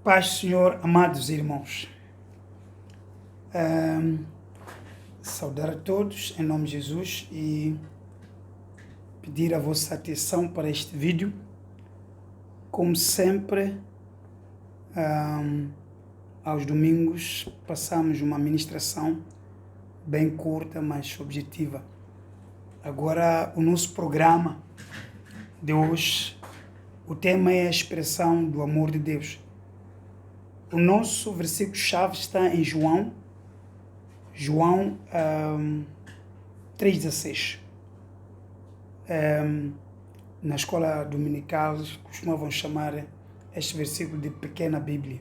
Paz, Senhor, amados irmãos. Saudar a todos em nome de Jesus e pedir a vossa atenção para este vídeo. Como sempre, aos domingos passamos uma ministração bem curta, mas objetiva. Agora, o nosso programa de hoje, o tema é a expressão do amor de Deus. O nosso versículo-chave está em João 3,16. Na escola dominical costumavam chamar este versículo de pequena Bíblia.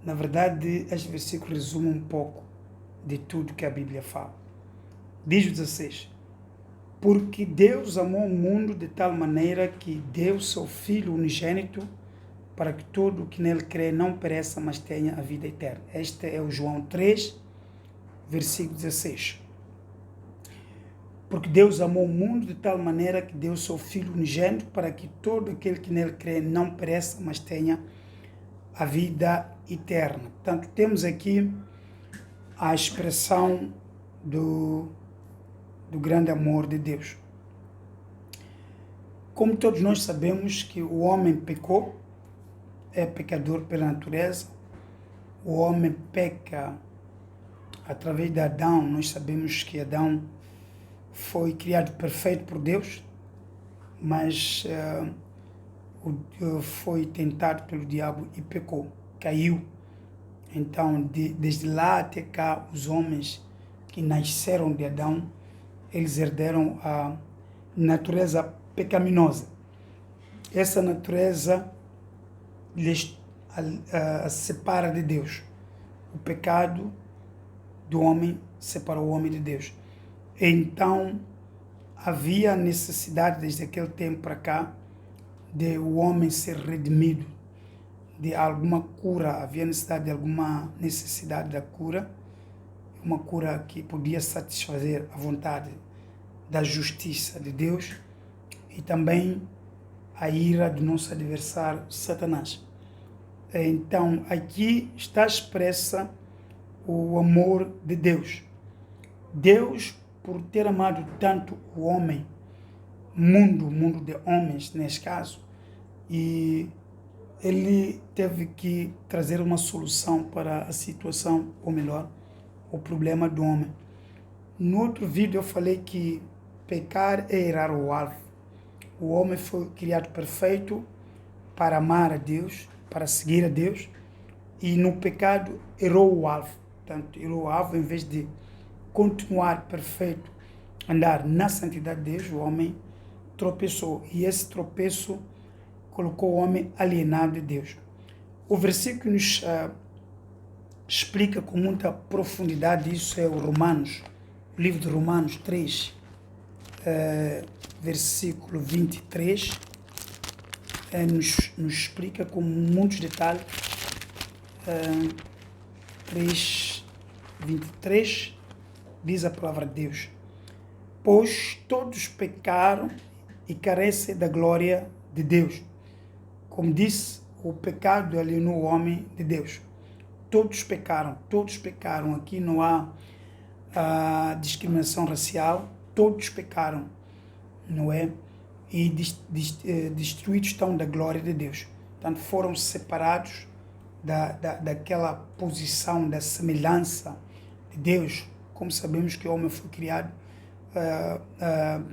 Na verdade, este versículo resume um pouco de tudo que a Bíblia fala. Diz o 16: porque Deus amou o mundo de tal maneira que deu seu Filho unigênito para que todo o que nele crê não pereça, mas tenha a vida eterna. Este é o João 3, versículo 16. Porque Deus amou o mundo de tal maneira que deu seu Filho unigênito para que todo aquele que nele crê não pereça, mas tenha a vida eterna. Portanto, temos aqui a expressão do grande amor de Deus. Como todos nós sabemos que o homem pecou, é pecador pela natureza, o homem peca através de Adão. Nós sabemos que Adão foi criado perfeito por Deus, mas foi tentado pelo diabo e pecou, caiu. Então, desde lá até cá, os homens que nasceram de Adão, eles herderam a natureza pecaminosa. Essa natureza lhes separa de Deus. O pecado do homem separa o homem de Deus. Então, havia necessidade, desde aquele tempo para cá, de o homem ser redimido, de alguma cura. Havia necessidade da cura, uma cura que podia satisfazer a vontade da justiça de Deus e também a ira do nosso adversário, Satanás. Então, aqui está expressa o amor de Deus. Deus, por ter amado tanto o homem, mundo de homens, nesse caso, e ele teve que trazer uma solução para a situação, ou melhor, o problema do homem. No outro vídeo eu falei que pecar é errar o alvo. O homem foi criado perfeito para amar a Deus, para seguir a Deus, e no pecado errou o alvo. Portanto, errou o alvo. Em vez de continuar perfeito, andar na santidade de Deus, o homem tropeçou. E esse tropeço colocou o homem alienado de Deus. O versículo nos explica com muita profundidade isso, é o Romanos, o livro de Romanos 3, versículo 23, nos explica com muitos detalhes. 3, 23, diz a palavra de Deus: pois todos pecaram e carecem da glória de Deus. Como disse, o pecado alienou o homem de Deus. Todos pecaram. Aqui não há discriminação racial. Todos pecaram, não é? E destruídos estão da glória de Deus. Portanto, foram separados daquela posição, da semelhança de Deus. Como sabemos que o homem foi criado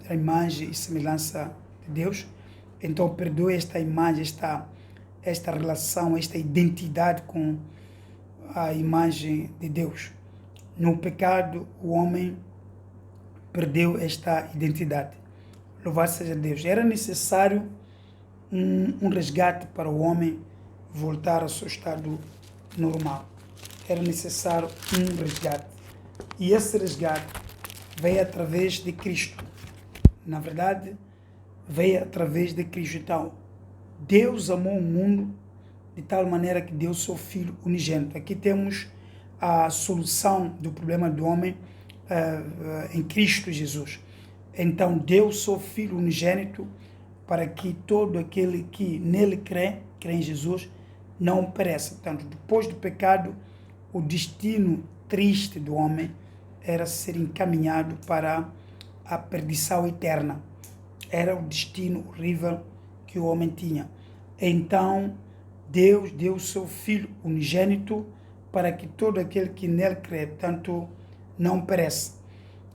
a imagem e semelhança de Deus, então perdeu esta imagem, esta relação, esta identidade com a imagem de Deus. No pecado, o homem perdeu esta identidade. Louvado seja Deus. Era necessário um resgate para o homem voltar ao seu estado normal. Era necessário um resgate. E esse resgate veio através de Cristo. Na verdade, veio através de Cristo. Então, Deus amou o mundo de tal maneira que deu seu Filho unigênito. Aqui temos a solução do problema do homem em Cristo Jesus. Então, deu seu Filho unigênito para que todo aquele que nele crê em Jesus, não perece. Portanto, depois do pecado, o destino triste do homem era ser encaminhado para a perdição eterna. Era o destino horrível que o homem tinha. Então, Deus deu o seu Filho unigênito para que todo aquele que nele crê, tanto não pereça.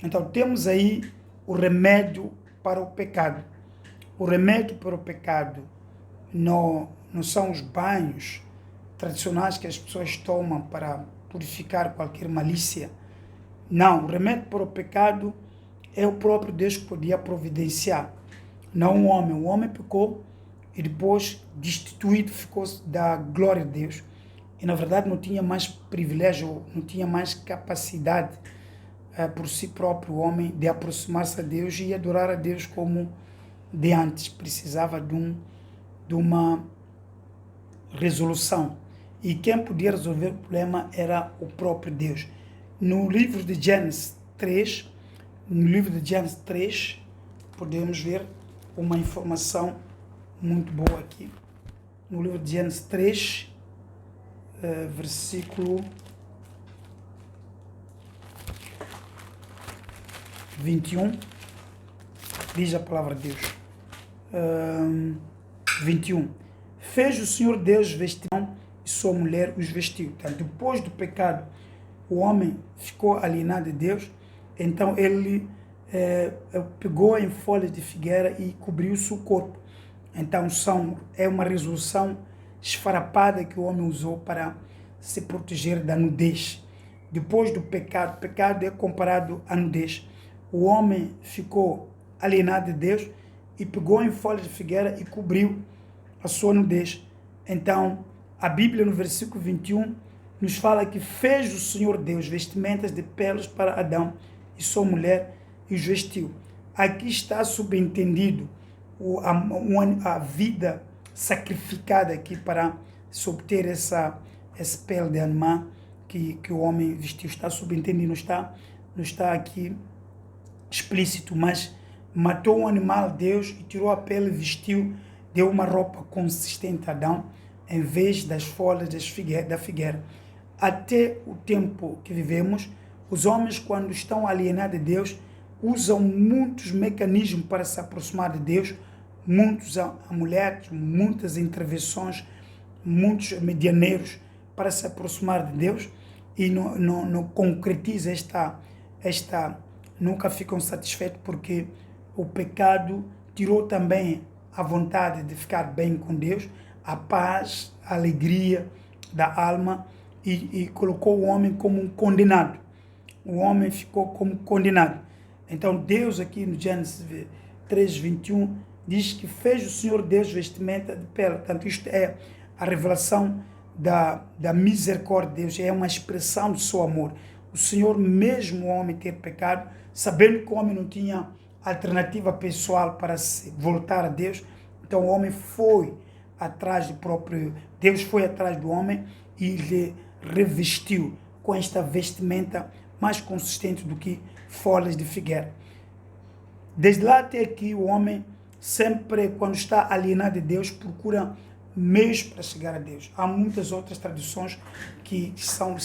Então, temos aí o remédio para o pecado. O remédio para o pecado não são os banhos tradicionais que as pessoas tomam para purificar qualquer malícia. Não, o remédio para o pecado é o próprio Deus que podia providenciar, não o homem. O homem pecou e depois destituído ficou da glória de Deus. E na verdade não tinha mais privilégio, não tinha mais capacidade por si próprio o homem de aproximar-se a Deus e adorar a Deus como de antes. Precisava de uma resolução. E quem podia resolver o problema era o próprio Deus. No livro de Gênesis 3, podemos ver uma informação muito boa aqui. No livro de Gênesis 3, versículo 21, diz a palavra de Deus. 21. Fez o Senhor Deus vestidão e sua mulher os vestiu. Então, depois do pecado, o homem ficou alienado de Deus, então ele pegou em folhas de figueira e cobriu o seu corpo. Então é uma resolução esfarrapada que o homem usou para se proteger da nudez. Depois do pecado, o pecado é comparado à nudez. O homem ficou alienado de Deus e pegou em folhas de figueira e cobriu a sua nudez. Então, a Bíblia no versículo 21 nos fala que fez o Senhor Deus vestimentas de peles para Adão e sua mulher e os vestiu. Aqui está subentendido a vida sacrificada aqui para se obter essa pele de animal que o homem vestiu. Está subentendido, não está aqui explícito, mas matou um animal, Deus, e tirou a pele, vestiu, deu uma roupa consistente a Adão, em vez das folhas da figueira. Até o tempo que vivemos, os homens, quando estão alienados de Deus, usam muitos mecanismos para se aproximar de Deus, muitos amuletos, muitas intervenções, muitos medianeiros para se aproximar de Deus e não concretiza nunca ficam satisfeitos porque o pecado tirou também a vontade de ficar bem com Deus, a paz, a alegria da alma e colocou o homem como um condenado. O homem ficou como condenado. Então Deus aqui no Gênesis 3:21 diz que fez o Senhor Deus vestimenta de pele. Portanto, isto é a revelação da misericórdia de Deus, é uma expressão do seu amor. O Senhor, mesmo o homem ter pecado, sabendo que o homem não tinha alternativa pessoal para se voltar a Deus, então o homem foi atrás do próprio Deus, foi atrás do homem e lhe revestiu com esta vestimenta mais consistente do que folhas de figueira. Desde lá até aqui, o homem sempre, quando está alienado de Deus, procura meios para chegar a Deus. Há muitas outras tradições que são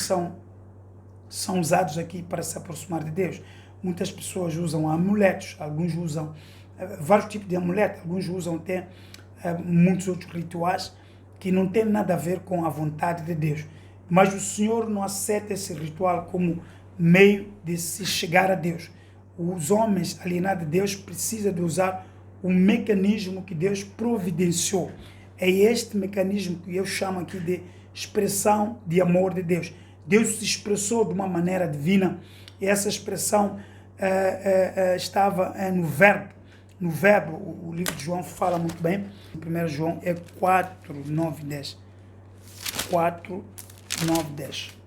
usados aqui para se aproximar de Deus. Muitas pessoas usam amuletos, alguns usam vários tipos de amuletos, alguns usam até muitos outros rituais que não têm nada a ver com a vontade de Deus. Mas o Senhor não aceita esse ritual como meio de se chegar a Deus. Os homens alienados de Deus precisam de usar o mecanismo que Deus providenciou. É este mecanismo que eu chamo aqui de expressão de amor de Deus. Deus se expressou de uma maneira divina e essa expressão estava no verbo. No verbo, o livro de João fala muito bem. Em 1 João é 4, 9, 10. 4, 9, 10.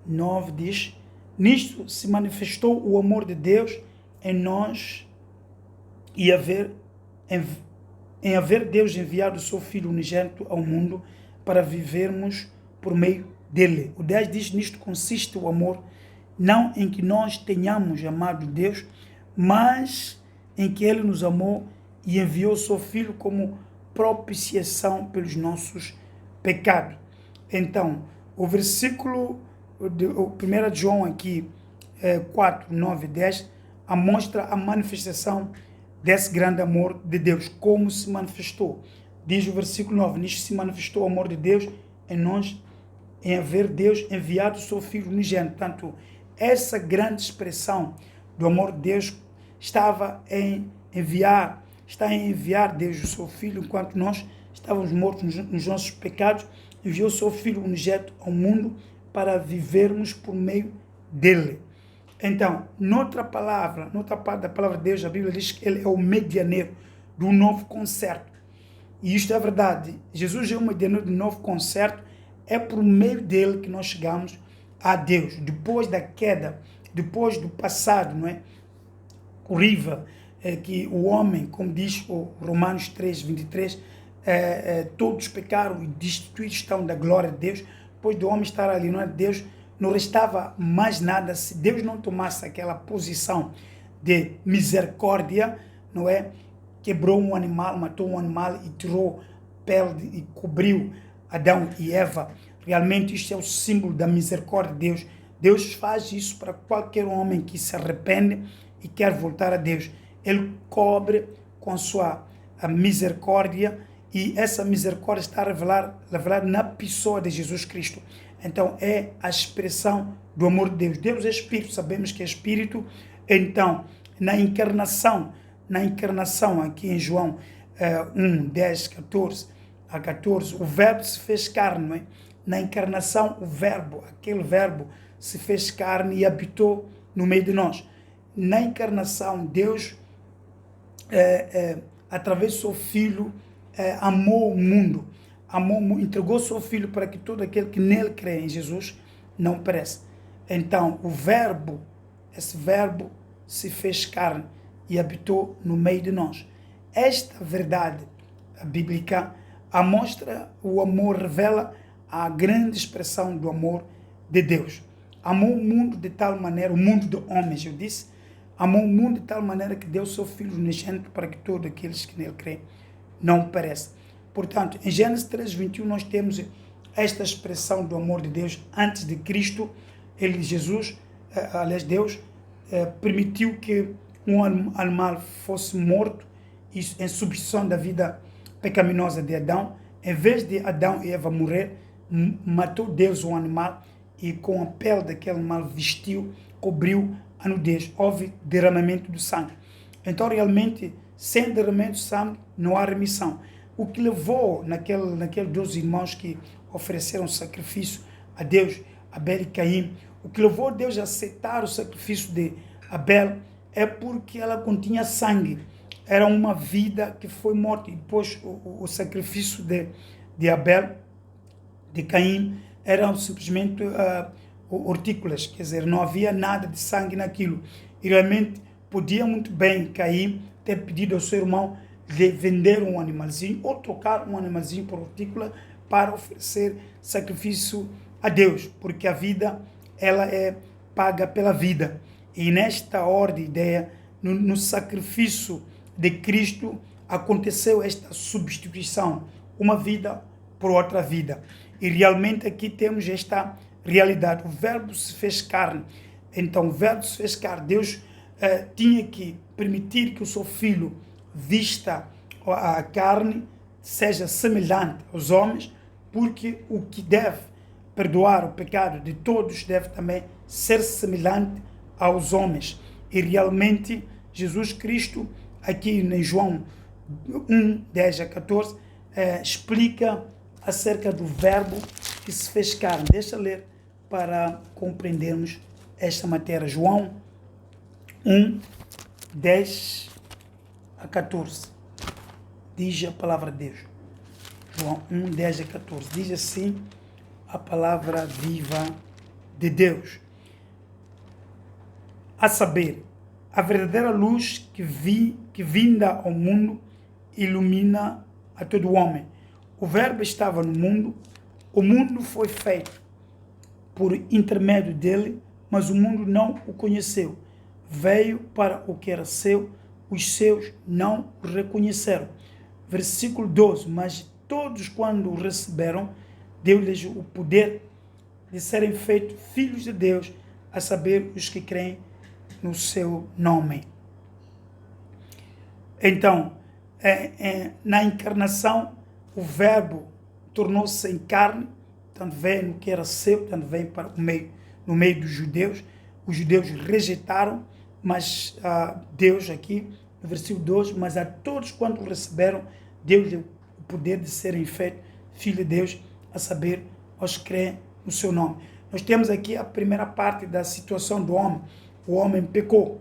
9 diz: nisto se manifestou o amor de Deus em nós e em haver Deus enviado o seu Filho unigênito ao mundo para vivermos por meio dele. O 10 diz: nisto consiste o amor, não em que nós tenhamos amado Deus, mas em que ele nos amou e enviou o seu Filho como propiciação pelos nossos pecado. Então, o versículo, o 1 João aqui, 4, 9 e 10, mostra a manifestação desse grande amor de Deus, como se manifestou. Diz o versículo 9, nisto se manifestou o amor de Deus em nós, em haver Deus enviado o seu Filho unigênito. Portanto, essa grande expressão do amor de Deus está em enviar Deus o seu Filho, enquanto nós estávamos mortos nos nossos pecados, enviou o seu Filho unigênito ao mundo para vivermos por meio dele. Então, noutra parte da palavra de Deus, a Bíblia diz que ele é o medianeiro do novo concerto. E isto é verdade. Jesus é o medianeiro do novo concerto. É por meio dele que nós chegamos a Deus. Depois da queda, depois do passado, não é? Horrível, que o homem, como diz o Romanos 3, 23, todos pecaram e destituídos estão da glória de Deus. Depois do homem estar ali, não é? Deus, não restava mais nada se Deus não tomasse aquela posição de misericórdia, não é? Quebrou um animal, matou um animal e tirou pele e cobriu Adão e Eva. Realmente isto é o símbolo da misericórdia de Deus. Deus faz isso para qualquer homem que se arrepende e quer voltar a Deus. Ele cobre com sua misericórdia, e essa misericórdia está revelada na pessoa de Jesus Cristo. Então é a expressão do amor de Deus. Deus é Espírito, sabemos que é Espírito. Então, na encarnação aqui em João 1, 10, 14 a 14, o verbo se fez carne, não é? Na encarnação, aquele verbo se fez carne e habitou no meio de nós. Na encarnação, Deus, através do seu Filho, amou o mundo, entregou seu Filho para que todo aquele que nele crê em Jesus não pereça. Então, esse verbo se fez carne e habitou no meio de nós. Esta verdade bíblica mostra o amor, revela a grande expressão do amor de Deus. Amou o mundo de tal maneira, o mundo de homens, eu disse, amou o mundo de tal maneira que deu seu Filho unigênito para que todos aqueles que nele creem não pereçam. Portanto, em Gênesis 3, 21, nós temos esta expressão do amor de Deus. Antes de Cristo, Deus permitiu que um animal fosse morto em substituição da vida pecaminosa de Adão. Em vez de Adão e Eva morrer, matou Deus o animal e com a pele daquele animal vestiu, cobriu a nudez. Houve derramamento do sangue. Então, realmente, sem derramamento de sangue, não há remissão. O que levou naqueles dois irmãos que ofereceram sacrifício a Deus, Abel e Caim, o que levou Deus a aceitar o sacrifício de Abel é porque ela continha sangue. Era uma vida que foi morta. E depois o sacrifício de Abel, de Caim, eram simplesmente hortícolas, quer dizer, não havia nada de sangue naquilo. E realmente podia muito bem Caim ter pedido ao seu irmão de vender um animalzinho ou trocar um animalzinho por hortícola para oferecer sacrifício a Deus, porque a vida, ela é paga pela vida. E nesta ordem de ideia, no sacrifício de Cristo, aconteceu esta substituição, uma vida por outra vida. E realmente aqui temos esta realidade. O verbo se fez carne. Então, o verbo se fez carne. Deus tinha que permitir que o seu Filho vista a carne, seja semelhante aos homens, porque o que deve perdoar o pecado de todos deve também ser semelhante aos homens. E realmente Jesus Cristo, aqui em João 1, 10 a 14, explica acerca do verbo que se fez carne. Deixa eu ler para compreendermos esta matéria. João 1, 10 a 14. Diz a palavra de Deus. João 1, 10 a 14. Diz assim a palavra viva de Deus. A saber, a verdadeira luz que vinda ao mundo ilumina a todo homem. O verbo estava no mundo, o mundo foi feito por intermédio dele, mas o mundo não o conheceu. Veio para o que era seu, os seus não o reconheceram. Versículo 12, mas todos quando o receberam, deu-lhes o poder de serem feitos filhos de Deus, a saber, os que creem no seu nome. Então, na encarnação, o Verbo tornou-se em carne, tanto veio no que era seu, tanto veio para no meio dos judeus. Os judeus rejeitaram, mas Deus aqui, no versículo 2, mas a todos quanto receberam, deu-lhe o poder de serem feitos filhos de Deus, a saber, aos que creem no seu nome. Nós temos aqui a primeira parte da situação do homem. O homem pecou,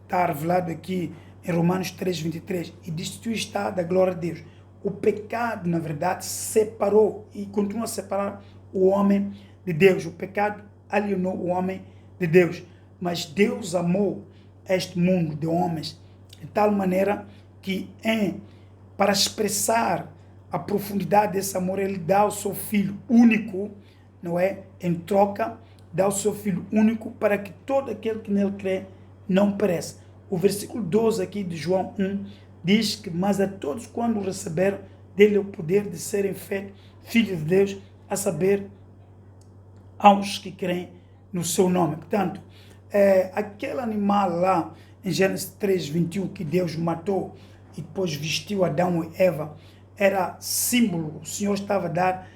está revelado aqui em Romanos 3:23, e destituído está da glória de Deus. O pecado, na verdade, separou e continua a separar o homem de Deus. O pecado alienou o homem de Deus. Mas Deus amou este mundo de homens de tal maneira que, para expressar a profundidade desse amor, Ele dá o seu Filho único, não é? Em troca, dá o seu Filho único para que todo aquele que nele crê não pereça. O versículo 12 aqui de João 1 diz que, mas a todos quando receberam, dele o poder de serem feitos filhos de Deus, a saber, aos que creem no seu nome. Portanto, aquele animal lá, em Gênesis 3:21, que Deus matou e depois vestiu Adão e Eva, era símbolo. O Senhor estava a dar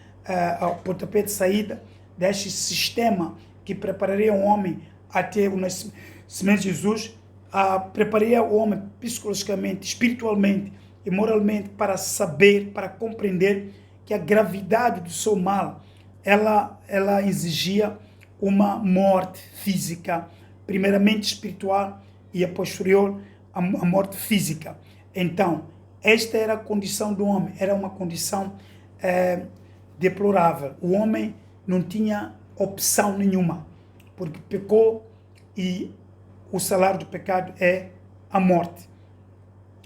ao pontapé de saída deste sistema que prepararia o homem até o nascimento de Jesus, prepararia o homem psicologicamente, espiritualmente e moralmente para saber, para compreender que a gravidade do seu mal, ela exigia uma morte física, primeiramente espiritual e a posterior a morte física. Então, esta era a condição do homem, era uma condição deplorável. O homem não tinha opção nenhuma, porque pecou e o salário do pecado é a morte.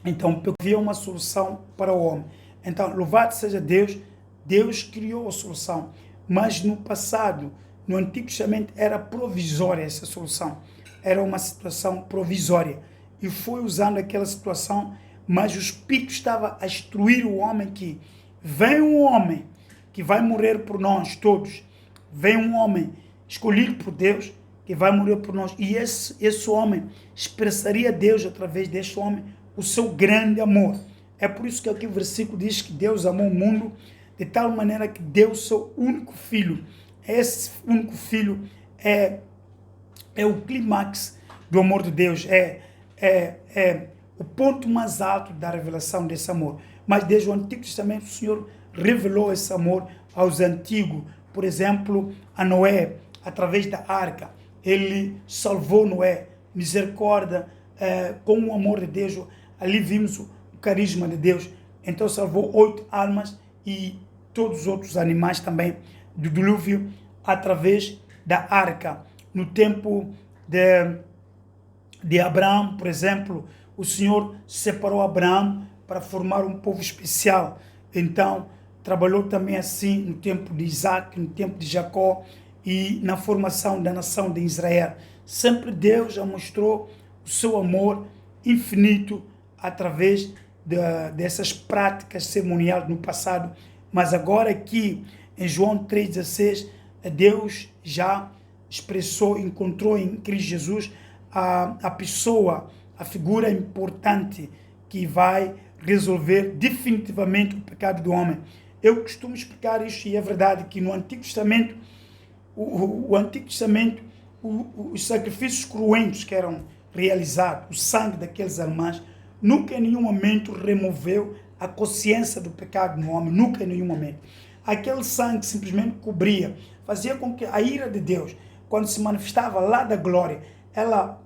Então, havia uma solução para o homem. Então, louvado seja Deus, Deus criou a solução, mas no passado, no Antigo Testamento, era provisória essa solução. Era uma situação provisória. E foi usando aquela situação, mas o Espírito estava a instruir o homem que vem um homem que vai morrer por nós todos. Vem um homem escolhido por Deus que vai morrer por nós. E esse homem expressaria a Deus através deste homem o seu grande amor. É por isso que aqui o versículo diz que Deus amou o mundo de tal maneira que deu o seu único filho. Esse único filho é o clímax do amor de Deus. É o ponto mais alto da revelação desse amor. Mas desde o Antigo Testamento o Senhor revelou esse amor aos antigos. Por exemplo, a Noé, através da arca. Ele salvou Noé. Misericórdia, com o amor de Deus. Ali vimos o carisma de Deus. Então salvou 8 almas e todos os outros animais também do dilúvio através da arca. No tempo de Abraão, por exemplo, o Senhor separou Abraão para formar um povo especial. Então, trabalhou também assim no tempo de Isaac, no tempo de Jacó e na formação da nação de Israel. Sempre Deus já mostrou o seu amor infinito através dessas práticas cerimoniais no passado. Mas agora aqui, em João 3,16, Deus já expressou, encontrou em Cristo Jesus a pessoa, a figura importante que vai resolver definitivamente o pecado do homem. Eu costumo explicar isso e é verdade que no Antigo Testamento, o Antigo Testamento, os sacrifícios cruentos que eram realizados, o sangue daqueles animais, nunca em nenhum momento removeu a consciência do pecado no homem, nunca em nenhum momento. Aquele sangue simplesmente cobria, fazia com que a ira de Deus, quando se manifestava lá da glória, ela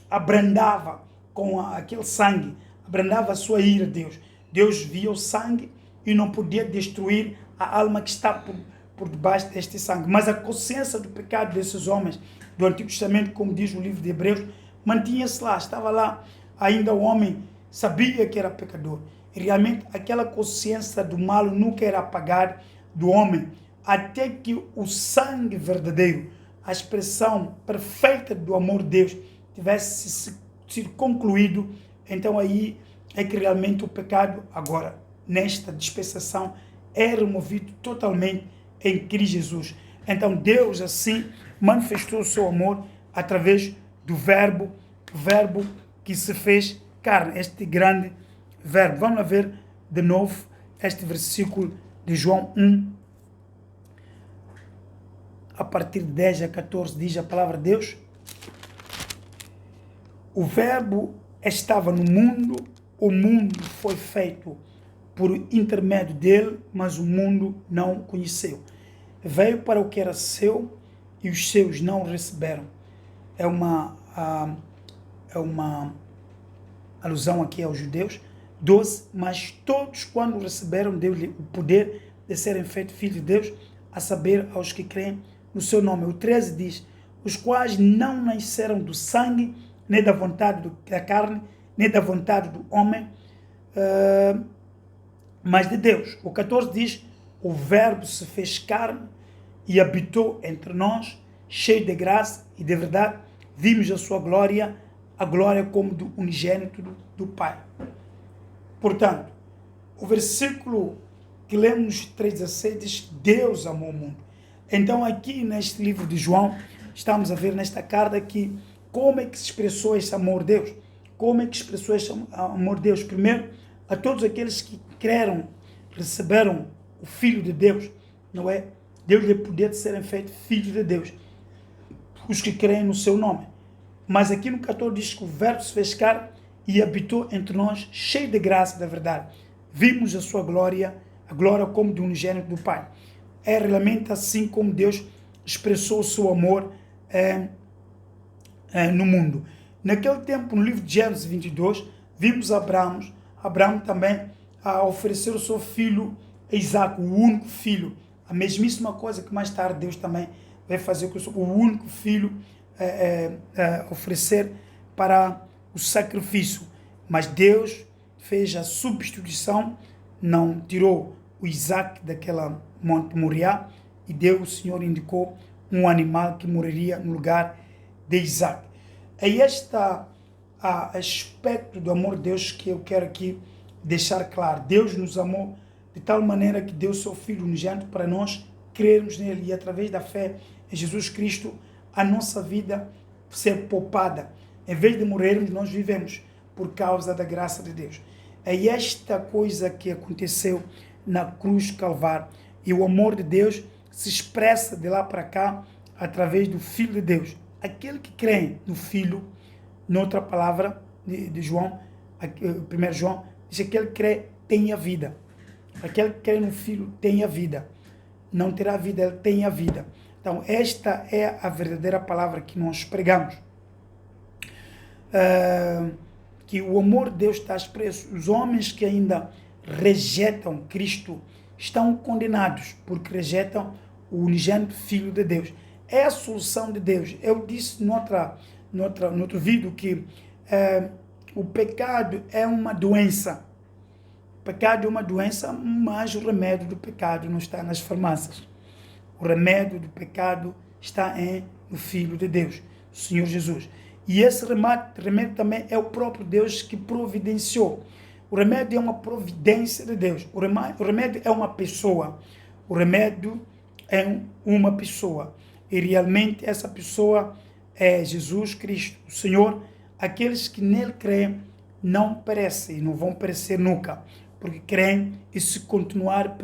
abrandava com aquele sangue, abrandava a sua ira, Deus. Deus via o sangue e não podia destruir a alma que está por debaixo deste sangue. Mas a consciência do pecado desses homens do Antigo Testamento, como diz o livro de Hebreus, mantinha-se lá, estava lá. Ainda o homem sabia que era pecador. E realmente aquela consciência do mal nunca era apagada do homem, até que o sangue verdadeiro, a expressão perfeita do amor de Deus, tivesse sido concluído. Então aí é que realmente o pecado, agora, nesta dispensação, é removido totalmente em Cristo Jesus. Então Deus assim manifestou o seu amor através do verbo que se fez carne, este grande verbo. Vamos lá ver de novo este versículo de João 1, a partir de 10 a 14, diz a palavra de Deus: o verbo estava no mundo, o mundo foi feito por intermédio dele, mas o mundo não o conheceu. Veio para o que era seu e os seus não o receberam. É uma alusão aqui aos judeus. 12, mas todos quando receberam, deu-lhe o poder de serem feitos filhos de Deus, a saber, aos que creem no seu nome. O 13 diz, os quais não nasceram do sangue, nem da vontade da carne, nem da vontade do homem, mas de Deus. O 14 diz, o verbo se fez carne e habitou entre nós, cheio de graça e de verdade, vimos a sua glória, a glória como do unigênito do Pai. Portanto, o versículo que lemos 3,16 diz, Deus amou o mundo. Então aqui neste livro de João, estamos a ver nesta carta que como é que se expressou esse amor de Deus. Como é que expressou esse amor de Deus? Primeiro, a todos aqueles que creram, receberam o Filho de Deus, não é? Deu-lhe o poder de serem feitos filhos de Deus, os que creem no seu nome. Mas aqui no 14 diz que o verbo se fez carne e habitou entre nós, cheio de graça e da verdade. Vimos a sua glória, a glória como de um unigênito do Pai. É realmente assim como Deus expressou o seu amor no mundo. Naquele tempo, no livro de Gênesis 22, vimos Abraão também a oferecer o seu filho Isaac, o único filho. A mesmíssima coisa que mais tarde Deus também vai fazer com o único filho, oferecer para o sacrifício. Mas Deus fez a substituição, não tirou o Isaac daquela Monte Moriá, e Deus, o Senhor, indicou um animal que morreria no lugar de Isaac. É este aspecto do amor de Deus que eu quero aqui deixar claro. Deus nos amou de tal maneira que deu seu Filho unigênito para nós crermos nele e através da fé em Jesus Cristo a nossa vida ser poupada. Em vez de morrermos, nós vivemos por causa da graça de Deus. É esta coisa que aconteceu na cruz Calvário. E o amor de Deus se expressa de lá para cá através do Filho de Deus. Aquele que crê no Filho, noutra palavra de João, 1 João, diz que aquele que crê tem a vida. Aquele que crê no Filho tem a vida. Não terá vida, ele tem a vida. Então, esta é a verdadeira palavra que nós pregamos. Que o amor de Deus está expresso. Os homens que ainda rejeitam Cristo estão condenados, porque rejeitam o unigênito Filho de Deus. É a solução de Deus. Eu disse no outro vídeo que o pecado é uma doença. O pecado é uma doença, mas o remédio do pecado não está nas farmácias. O remédio do pecado está no Filho de Deus, o Senhor Jesus. E esse remédio também é o próprio Deus que providenciou. O remédio é uma providência de Deus. O remédio é uma pessoa. O remédio é uma pessoa. E realmente essa pessoa é Jesus Cristo, o Senhor. Aqueles que nele creem não perecem e não vão perecer nunca, porque creem e se continuar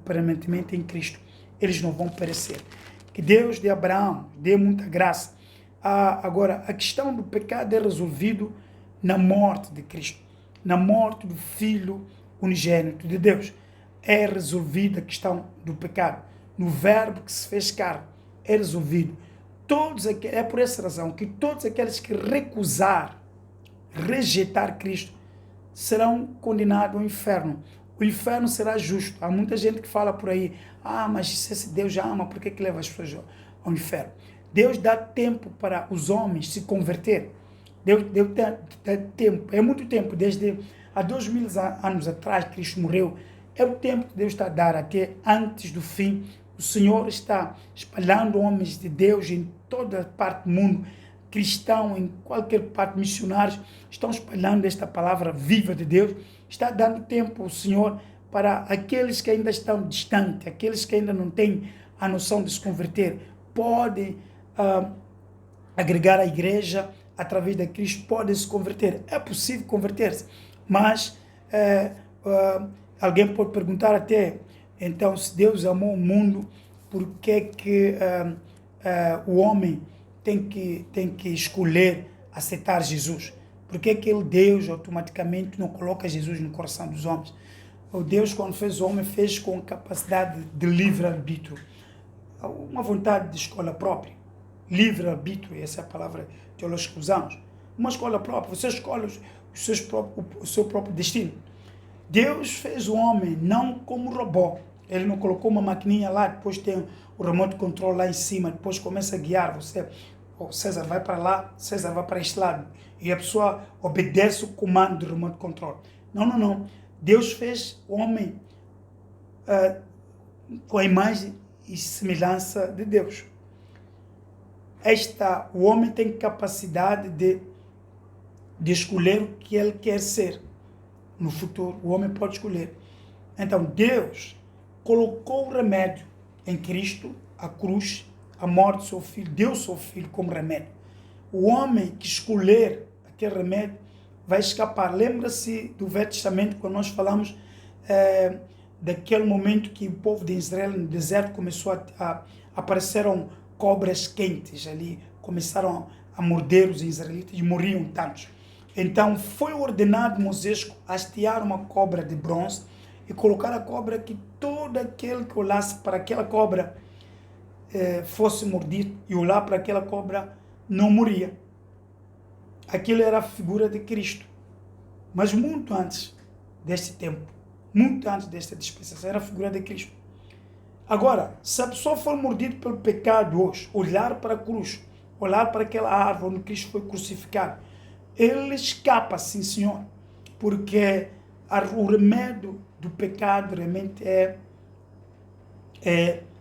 permanentemente em Cristo, eles não vão perecer. Que Deus de Abraão dê muita graça. Agora, a questão do pecado é resolvido na morte de Cristo, na morte do Filho unigênito de Deus. É resolvida a questão do pecado. No verbo que se fez carne, é resolvido. É por essa razão que todos aqueles que rejeitar Cristo, serão condenados ao inferno. O inferno será justo. Há muita gente que fala por aí, mas se esse Deus já ama, por que leva as pessoas ao inferno? Deus dá tempo para os homens se converter. Deus dá tempo. É muito tempo, desde há 2000 anos atrás, Cristo morreu. É o tempo que Deus está a dar até antes do fim. O Senhor está espalhando homens de Deus em toda parte do mundo, cristão, em qualquer parte, missionários, estão espalhando esta palavra viva de Deus. Está dando tempo ao Senhor para aqueles que ainda estão distantes, aqueles que ainda não têm a noção de se converter, podem agregar a igreja através de Cristo, podem se converter. É possível converter-se, mas alguém pode perguntar até, então, se Deus amou o mundo, por que o homem tem que escolher aceitar Jesus? Por que Deus automaticamente não coloca Jesus no coração dos homens? O Deus, quando fez o homem, fez com capacidade de livre-arbítrio, uma vontade de escolha própria. Livre-arbítrio, essa é a palavra teológica que usamos. Uma escolha própria, você escolhe o seu próprio destino. Deus fez o homem não como robô. Ele não colocou uma maquininha lá, depois tem o remote control lá em cima, depois começa a guiar você. Oh, César vai para lá, César vai para este lado. E a pessoa obedece o comando do remote control. Não. Deus fez o homem com a imagem e semelhança de Deus. O homem tem capacidade de escolher o que ele quer ser. No futuro, o homem pode escolher. Então, Deus colocou o remédio em Cristo, a cruz, a morte do seu filho, deu seu filho como remédio. O homem que escolher aquele remédio vai escapar. Lembra-se do Velho Testamento, quando nós falamos daquele momento que o povo de Israel no deserto começou apareceram cobras quentes ali, começaram a morder os israelitas e morriam tantos. Então foi ordenado Moisés hastear uma cobra de bronze e colocar a cobra que todo aquele que olhasse para aquela cobra fosse mordido e olhar para aquela cobra não morria. Aquilo era a figura de Cristo. Mas muito antes deste tempo, muito antes desta dispensação, era a figura de Cristo. Agora, se a pessoa for mordida pelo pecado hoje, olhar para a cruz, olhar para aquela árvore onde Cristo foi crucificado, ele escapa, sim senhor, porque o remédio do pecado realmente é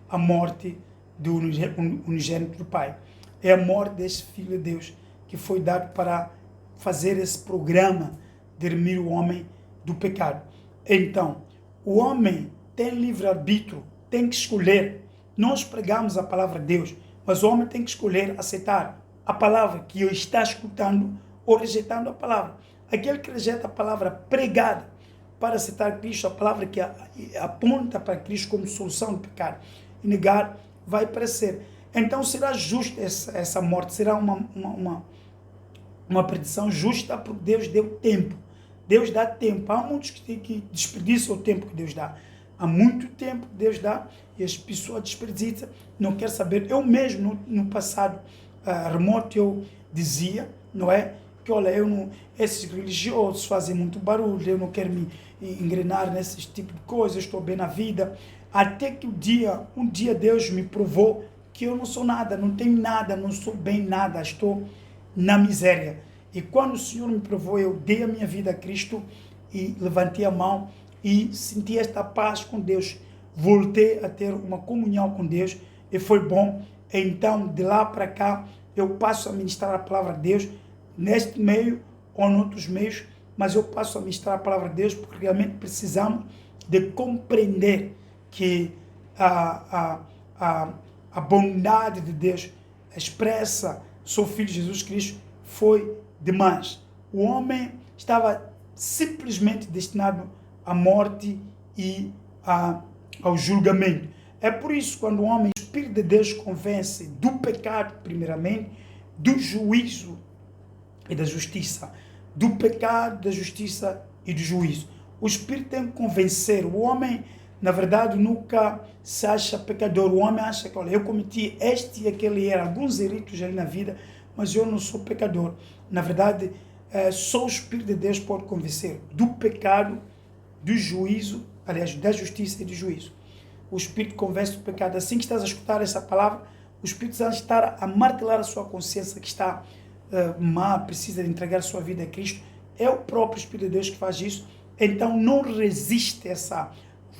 a morte do unigênito do Pai. É a morte desse Filho de Deus que foi dado para fazer esse programa de remir o homem do pecado. Então, o homem tem livre-arbítrio, tem que escolher. Nós pregamos a palavra de Deus, mas o homem tem que escolher aceitar a palavra que está escutando ou rejeitando a palavra. Aquele que rejeita a palavra pregada para aceitar Cristo, a palavra que aponta para Cristo como solução do pecado, e negar, vai perecer. Então será justa essa morte, será uma perdição justa, porque Deus deu tempo. Deus dá tempo. Há muitos que desperdiçam o tempo que Deus dá. Há muito tempo que Deus dá e as pessoas desperdiçam, não quer saber. Eu mesmo, no passado remoto, eu dizia, não é? Que olha, esses religiosos fazem muito barulho, eu não quero me engrenar nesses tipos de coisas, estou bem na vida. Até que um dia Deus me provou que eu não sou nada, não tenho nada, não sou bem nada, estou na miséria. E quando o Senhor me provou, eu dei a minha vida a Cristo e levantei a mão e senti esta paz com Deus. Voltei a ter uma comunhão com Deus e foi bom. Então, de lá para cá, eu passo a ministrar a palavra de Deus neste meio ou em outros meios, mas eu passo a ministrar a palavra de Deus porque realmente precisamos de compreender que a bondade de Deus expressa seu Filho Jesus Cristo foi demais. O homem estava simplesmente destinado à morte e ao julgamento. É por isso quando o homem, o Espírito de Deus convence do pecado primeiramente, do juízo e da justiça, do pecado, da justiça e do juízo. O Espírito tem que convencer. O homem, na verdade, nunca se acha pecador. O homem acha que, olha, eu cometi este e aquele erro, alguns delitos ali na vida, mas eu não sou pecador. Na verdade, só o Espírito de Deus pode convencer do pecado, do juízo, aliás, da justiça e do juízo. O Espírito convence do pecado. Assim que estás a escutar essa palavra, o Espírito vai estar a martelar a sua consciência que está má, precisa de entregar a sua vida a Cristo. É o próprio Espírito de Deus que faz isso. Então não resiste essa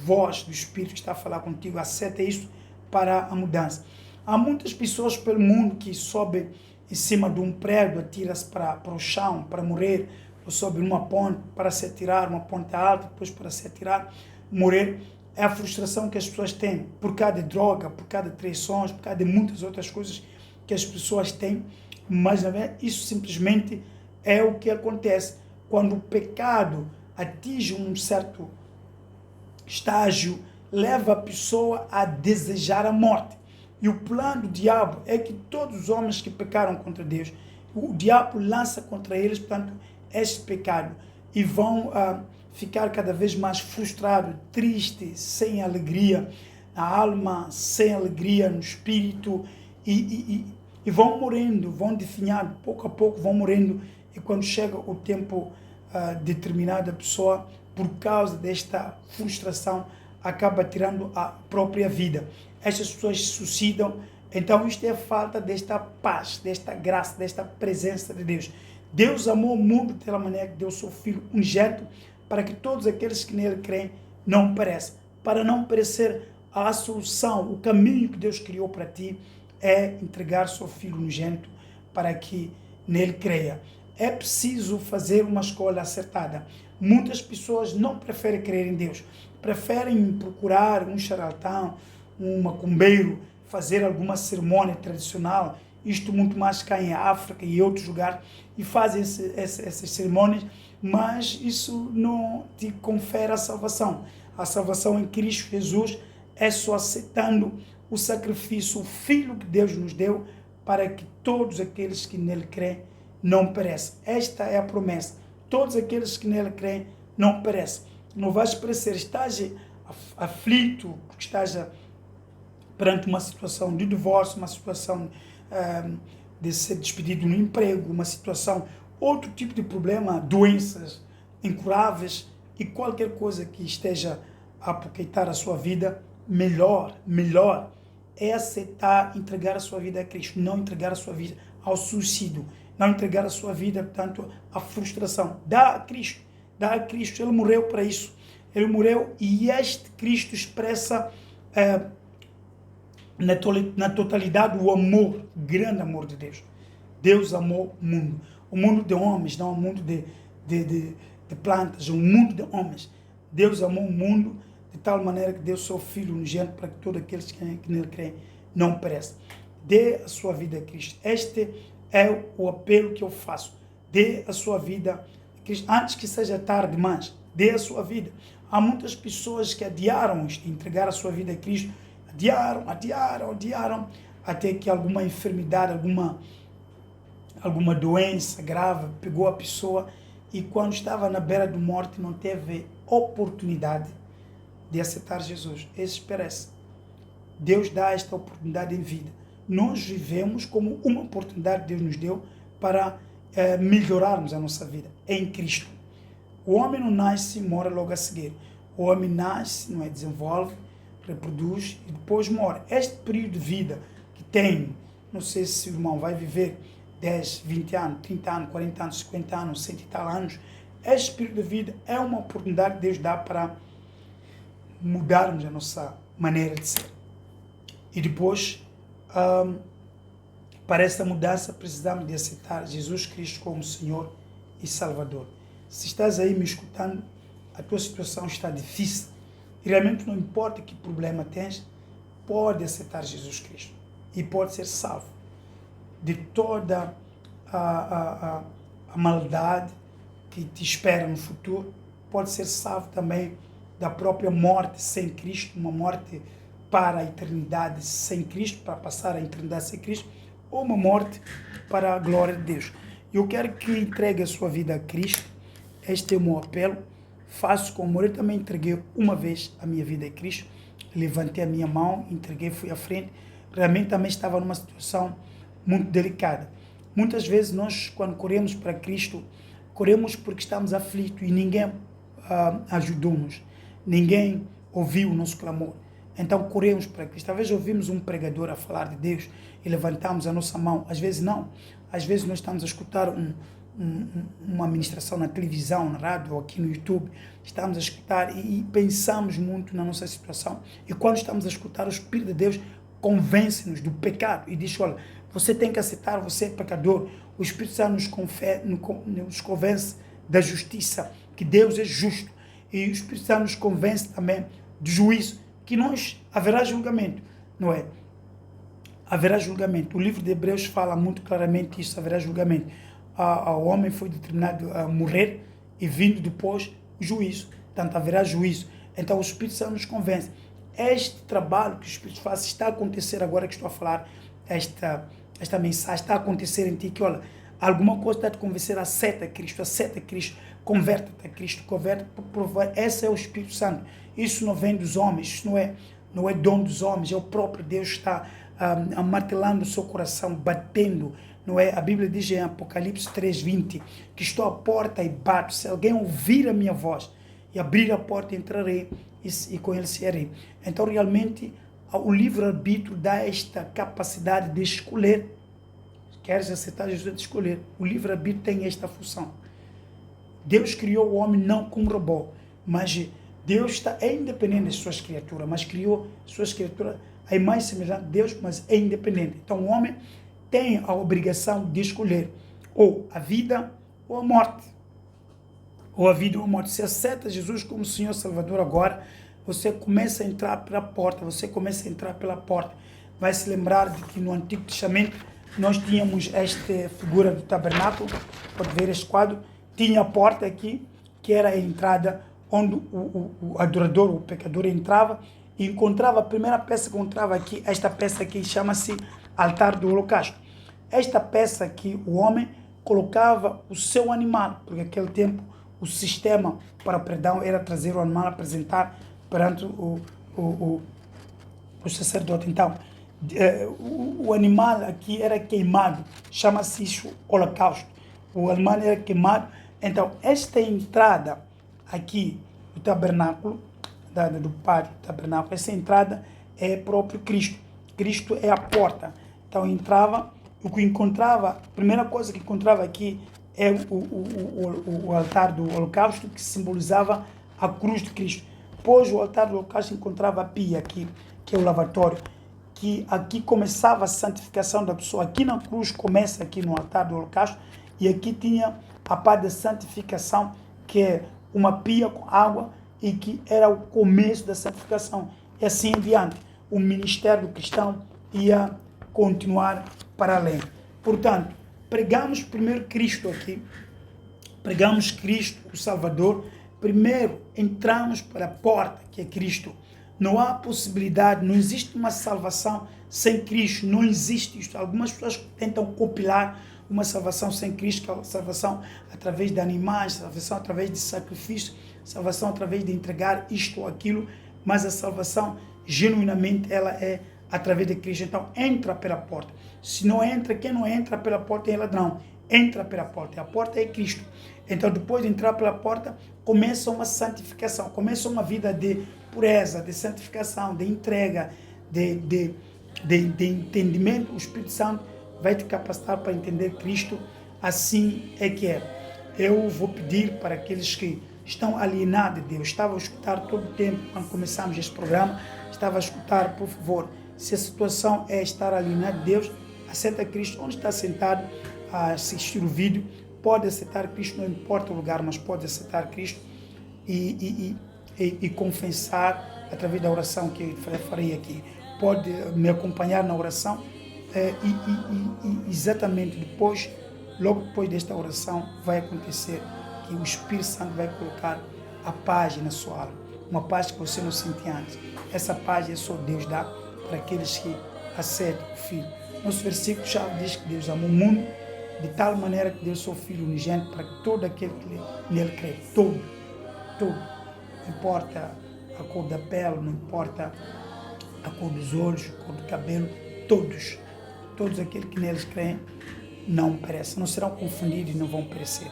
voz do Espírito que está a falar contigo. Aceita isso para a mudança. Há muitas pessoas pelo mundo que sobem em cima de um prédio, atiram-se para o chão para morrer, ou sobre uma ponte para se atirar, uma ponte alta, depois para se atirar. morrer, é a frustração que as pessoas têm por causa de droga, por causa de traições, por causa de muitas outras coisas que as pessoas têm, mas isso simplesmente é o que acontece quando o pecado atinge um certo estágio, leva a pessoa a desejar a morte. E o plano do diabo é que todos os homens que pecaram contra Deus, o diabo lança contra eles, portanto, este pecado, e vão ficar cada vez mais frustrados, tristes, sem alegria na alma, sem alegria no espírito, e vão morrendo, vão definhando, pouco a pouco vão morrendo, e quando chega o tempo determinado, a pessoa, por causa desta frustração, acaba tirando a própria vida. Estas pessoas se suicidam. Então isto é falta desta paz, desta graça, desta presença de Deus. Deus amou o mundo de tal maneira que deu seu Filho unigênito para que todos aqueles que nele creem não pereçam. Para não perecer, a solução, o caminho que Deus criou para ti é entregar seu Filho unigênito para que nele creia. É preciso fazer uma escolha acertada. Muitas pessoas não preferem crer em Deus, preferem procurar um charlatão, um macumbeiro, fazer alguma cerimônia tradicional, isto muito mais cá em África e outros lugares, e fazem essas cerimônias, mas isso não te confere a salvação. A salvação em Cristo Jesus é só aceitando o sacrifício, o Filho que Deus nos deu, para que todos aqueles que nele creem não pereçam. Esta é a promessa. Todos aqueles que nele creem não pereçam. Não vais perecer. Estás aflito, porque estás perante uma situação de divórcio, uma situação de ser despedido no emprego, uma situação, outro tipo de problema, doenças incuráveis e qualquer coisa que esteja a apoquentar a sua vida, melhor é aceitar, entregar a sua vida a Cristo, não entregar a sua vida ao suicídio, não entregar a sua vida, portanto, à frustração. Dá a Cristo, Ele morreu para isso, Ele morreu, e este Cristo expressa na totalidade o amor, o grande amor de Deus. Deus amou o mundo de homens, não o mundo de plantas, o mundo de homens. Deus amou o mundo de tal maneira que deu seu Filho unigênito para que todos aqueles que nele creem não pereçam. Dê a sua vida a Cristo. Este é o apelo que eu faço. Dê a sua vida a Cristo. Antes que seja tarde demais, dê a sua vida. Há muitas pessoas que adiaram isto, entregar a sua vida a Cristo. Adiaram, até que alguma enfermidade, alguma doença grave pegou a pessoa, e quando estava na beira da morte não teve oportunidade de aceitar Jesus. Esses perecem. Deus dá esta oportunidade em vida. Nós vivemos como uma oportunidade que Deus nos deu para melhorarmos a nossa vida em Cristo. O homem não nasce e morre logo a seguir. O homem nasce, não é, desenvolve, reproduz e depois morre. Este período de vida que tem, não sei se o irmão vai viver 10, 20 anos, 30 anos, 40 anos, 50 anos, 100 e tal anos, este período de vida é uma oportunidade que Deus dá para mudarmos a nossa maneira de ser. E depois, para essa mudança, precisamos de aceitar Jesus Cristo como Senhor e Salvador. Se estás aí me escutando, a tua situação está difícil, e realmente não importa que problema tens, pode aceitar Jesus Cristo e pode ser salvo de toda a maldade que te espera no futuro. Pode ser salvo também da própria morte sem Cristo, uma morte para a eternidade sem Cristo, para passar a eternidade sem Cristo, ou uma morte para a glória de Deus. Eu quero que entregue a sua vida a Cristo. Este é o meu apelo. Faço como eu também entreguei uma vez a minha vida a Cristo. Levantei a minha mão, entreguei, fui à frente. Realmente também estava numa situação muito delicada. Muitas vezes nós, quando corremos para Cristo, corremos porque estamos aflitos e ninguém ajudou-nos. Ninguém ouviu o nosso clamor. Então corremos para Cristo. Talvez ouvimos um pregador a falar de Deus e levantamos a nossa mão. Às vezes não. Às vezes nós estamos a escutar uma ministração na televisão, na rádio ou aqui no YouTube. Estamos a escutar e pensamos muito na nossa situação. E quando estamos a escutar, o Espírito de Deus convence-nos do pecado e diz: olha, você tem que aceitar, você é pecador. O Espírito Santo nos convence da justiça, que Deus é justo. E o Espírito Santo nos convence também do juízo, que haverá julgamento, não é? Haverá julgamento. O livro de Hebreus fala muito claramente isso, haverá julgamento. O homem foi determinado a morrer e vindo depois o juízo. Portanto, haverá juízo. Então, o Espírito Santo nos convence. Este trabalho que o Espírito faz está a acontecer agora que estou a falar, esta mensagem está a acontecer em ti, que olha, alguma coisa está a te convencer, aceita Cristo, converte-te a Cristo, esse é o Espírito Santo. Isso não vem dos homens, isso não é dom dos homens, é o próprio Deus que está martelando o seu coração, batendo, não é? A Bíblia diz em Apocalipse 3:20 que estou à porta e bato, se alguém ouvir a minha voz e abrir a porta, entrarei e com ele serei. Então, realmente, o livre-arbítrio dá esta capacidade de escolher. Queres aceitar Jesus, de escolher. O livre-arbítrio tem esta função. Deus criou o homem não como robô, mas Deus é independente das suas criaturas, mas criou suas criaturas a imagem semelhante de Deus, mas é independente. Então, o homem tem a obrigação de escolher ou a vida ou a morte. Ou a vida ou a morte. Se aceita Jesus como Senhor Salvador agora, você começa a entrar pela porta, Vai se lembrar de que no Antigo Testamento nós tínhamos esta figura do tabernáculo, pode ver este quadro, tinha a porta aqui, que era a entrada onde o adorador, o pecador entrava e encontrava, a primeira peça que encontrava aqui, esta peça aqui chama-se altar do holocausto. Esta peça aqui, o homem colocava o seu animal, porque naquele tempo o sistema para perdão era trazer o animal, apresentar perante o sacerdote. Então, o animal aqui era queimado, chama-se isso holocausto. O animal era queimado. Então, esta entrada aqui do tabernáculo, do pátio do tabernáculo, essa entrada é próprio Cristo. Cristo é a porta. Então, entrava, o que encontrava, a primeira coisa que encontrava aqui é o altar do holocausto, que simbolizava a cruz de Cristo. Depois, o altar do holocausto encontrava a pia aqui, que é o lavatório, que aqui começava a santificação da pessoa. Aqui na cruz começa aqui no altar do holocausto, e aqui tinha a parte da santificação, que é uma pia com água, e que era o começo da santificação. E assim em diante, o ministério do cristão ia continuar para além. Portanto, pregamos primeiro Cristo aqui, pregamos Cristo, o Salvador. Primeiro, entramos pela porta, que é Cristo. Não há possibilidade, não existe uma salvação sem Cristo, não existe isso. Algumas pessoas tentam compilar uma salvação sem Cristo, que é a salvação através de animais, salvação através de sacrifício, salvação através de entregar isto ou aquilo, mas a salvação, genuinamente, ela é através de Cristo. Então, entra pela porta. Se não entra, quem não entra pela porta é ladrão. Entra pela porta. A porta é Cristo. Então, depois de entrar pela porta, começa uma santificação, começa uma vida de pureza, de santificação, de entrega, de entendimento. O Espírito Santo vai te capacitar para entender Cristo. Assim é que é. Eu vou pedir para aqueles que estão alienados de Deus. Estava a escutar todo o tempo, quando começamos este programa, estava a escutar, por favor, se a situação é estar alienado de Deus, aceita Cristo. Onde está sentado a assistir o vídeo, pode aceitar Cristo, não importa o lugar, mas pode aceitar Cristo e confessar através da oração que eu farei aqui. Pode me acompanhar na oração e exatamente depois, logo depois desta oração, vai acontecer que o Espírito Santo vai colocar a paz na sua alma, uma paz que você não sentia antes. Essa paz é só Deus dá para aqueles que aceitam o Filho. Nosso versículo chave diz que Deus amou o mundo de tal maneira que deu seu Filho unigênito para que todo aquele que nele crê, todo, não importa a cor da pele, não importa a cor dos olhos, a cor do cabelo, todos aqueles que neles creem não perecem, não serão confundidos e não vão perecer.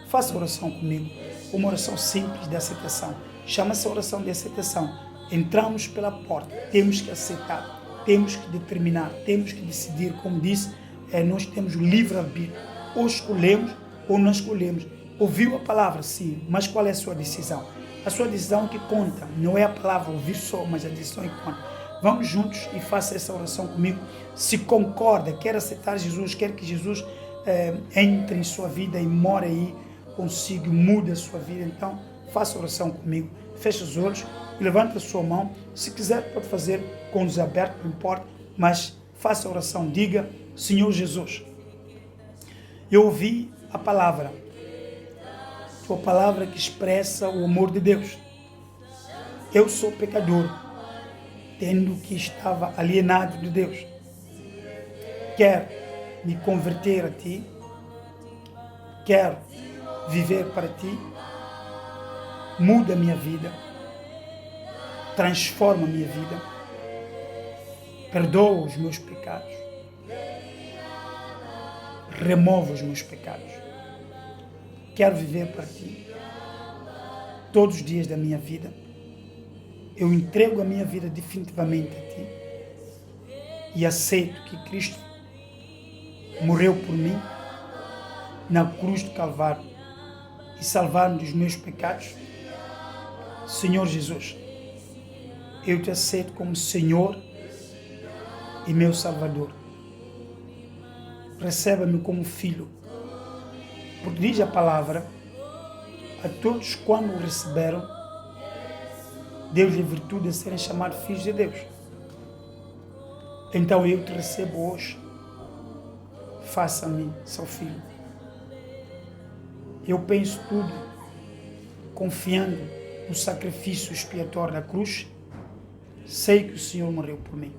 Faça oração comigo, uma oração simples de aceitação. Chama-se oração de aceitação. Entramos pela porta, temos que aceitar, temos que determinar, temos que decidir, como disse, nós temos o livre-arbítrio, ou escolhemos ou não escolhemos. Ouviu a palavra, sim, mas qual é a sua decisão? A sua decisão que conta, não é a palavra ouvir só, mas a decisão que conta. Vamos juntos e faça essa oração comigo. Se concorda, quer aceitar Jesus, quer que Jesus entre em sua vida e more aí consigo, mude a sua vida, então faça oração comigo, feche os olhos e levanta a sua mão. Se quiser, pode fazer com os abertos, não importa, mas faça a oração. Diga: Senhor Jesus, eu ouvi a palavra, tua palavra que expressa o amor de Deus. Eu sou pecador, tendo que estava alienado de Deus. Quero me converter a ti, quero viver para ti. Muda a minha vida, transforma a minha vida, perdoa os meus pecados, remove os meus pecados. Quero viver para ti todos os dias da minha vida. Eu entrego a minha vida definitivamente a ti e aceito que Cristo morreu por mim na cruz do Calvário e salvar-me dos meus pecados. Senhor Jesus, eu te aceito como Senhor e meu Salvador. Receba-me como filho, porque diz a palavra: a todos quando o receberam, deu-lhe a virtude de serem chamados filhos de Deus. Então eu te recebo hoje, faça-me seu filho. Eu penso tudo confiando no sacrifício expiatório da cruz. Sei que o Senhor morreu por mim.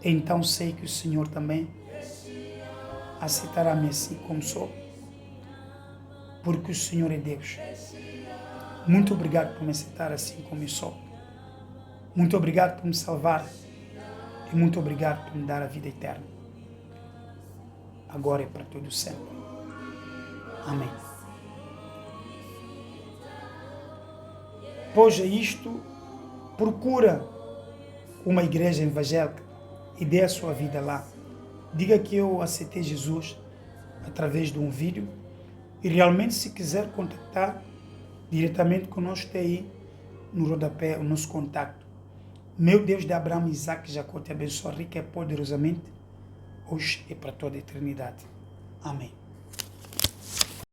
Então sei que o Senhor também aceitará-me assim como sou, porque o Senhor é Deus. Muito obrigado por me aceitar assim como eu sou. Muito obrigado por me salvar e muito obrigado por me dar a vida eterna. Agora é para todo sempre. Amém. Pois é isto, procura uma igreja evangélica e dê a sua vida lá. Diga que eu aceitei Jesus através de um vídeo e realmente, se quiser contactar diretamente conosco, tem aí no rodapé o nosso contato. Meu Deus de Abraão, Isaac e Jacó te abençoe rica e poderosamente, hoje e para toda a eternidade. Amém.